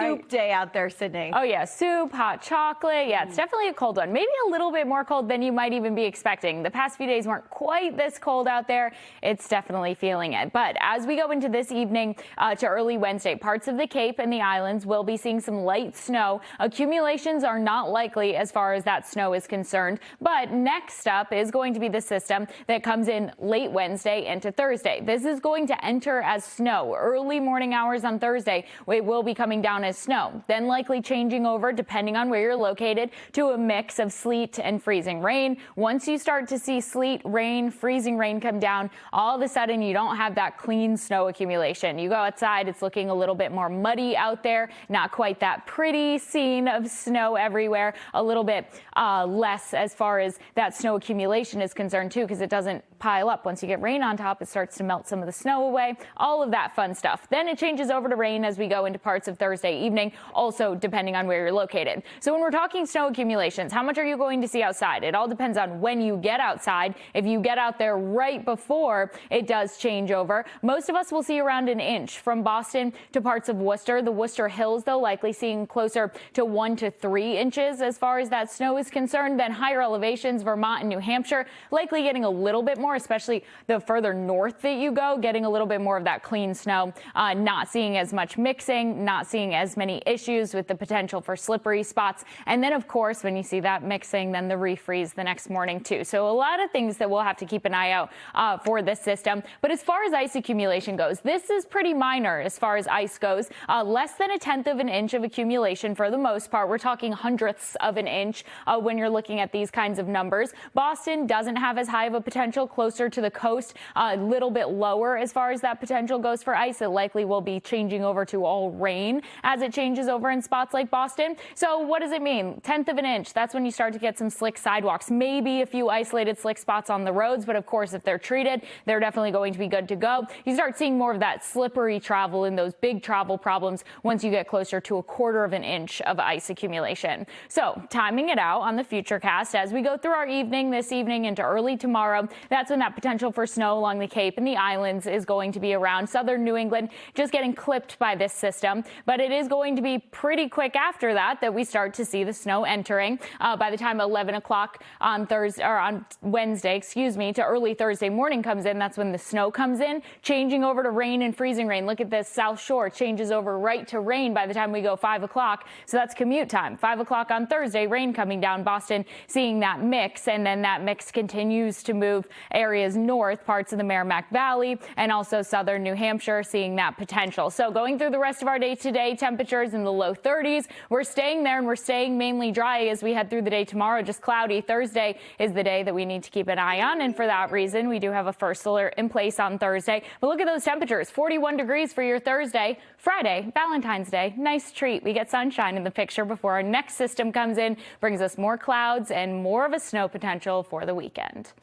soup day out there, Sydney. Oh yeah, soup, hot chocolate. Yeah, it's definitely a cold one. Maybe a little bit more cold than you might even be expecting. The past few days weren't quite this cold out there. It's definitely feeling it. But as we go into this evening to early Wednesday, parts of the Cape and the islands will be seeing some light snow. Accumulations are not likely as far as that snow is concerned. But next up is going to be the system that comes in late Wednesday into Thursday. This is going to enter as snow. Early morning hours on Thursday, it will be coming down as snow. Then likely changing over, depending on where you're located, to a mix of sleet and freezing rain. Once you start to see sleet, rain, freezing rain come down, all of a sudden you don't have that clean snow accumulation. You go outside, it's looking a little bit more muddy out there, not quite that pretty scene of snow everywhere, a little bit less as far as that snow accumulation is concerned too, because it doesn't pile up. Once you get rain on top, it starts to melt some of the snow away, all of that fun stuff. Then it changes over to rain as we go into parts of Thursday evening, also depending on where you're located. So when we're talking snow accumulations, how much are you going to see outside? It all depends on when you get outside. If you get out there right before it does change over, most of us will see around an inch from Boston to parts of Worcester. The Worcester Hills, though, likely seeing closer to 1 to 3 inches as far as that snow is concerned. Then higher elevations, Vermont and New Hampshire, likely getting a little bit more, especially the further north that you go, getting a little bit more of that clean snow, not seeing as much mixing, not seeing as many issues with the potential for slippery spots. And then, of course, when you see that mixing, then the refreeze the next morning, too. So a lot of things that we'll have to keep an eye out for this system. But as far as ice accumulation goes, this is pretty minor as far as ice goes. Less than 1/10 of an inch of accumulation for the most part. We're talking hundredths of an inch when you're looking at these kinds of numbers. Boston doesn't have as high of a potential, closer to the coast, a little bit lower as far as that potential goes for ice. It likely will be changing over to all rain as it changes over in spots like Boston. So what does it mean? 1/10 of an inch. That's when you start to get some slick sidewalks, maybe a few isolated slick spots on the roads. But of course, if they're treated, they're definitely going to be good to go. You start seeing more of that slippery travel and those big travel problems once you get closer to 1/4 of an inch of ice accumulation. So timing it out on the Futurecast as we go through our evening this evening into early tomorrow, that's when that potential for snow along the Cape and the islands is going to be around. Southern New England just getting clipped by this system, but it is going to be pretty quick after that we start to see the snow entering. By the time 11 o'clock on Thursday or on Wednesday, to early Thursday morning comes in, that's when the snow comes in, changing over to rain and freezing rain. Look at this, South Shore changes over right to rain by the time we go 5 o'clock. So that's commute time. 5 o'clock on Thursday, rain coming down. Boston seeing that mix, and then that mix continues to move areas north, parts of the Merrimack Valley, and also southern New Hampshire seeing that potential. So going through the rest of our day today, temperatures in the low 30s. We're staying there, and we're staying mainly dry as we head through the day tomorrow. Just cloudy. Thursday is the day that we need to keep an eye on, and for that reason, we do have a first alert in place on Thursday. But look at those temperatures, 41 degrees for your Thursday. Friday, Valentine's Day, nice treat. We get sunshine in the picture before our next system comes in, brings us more clouds and more of a snow potential for the weekend.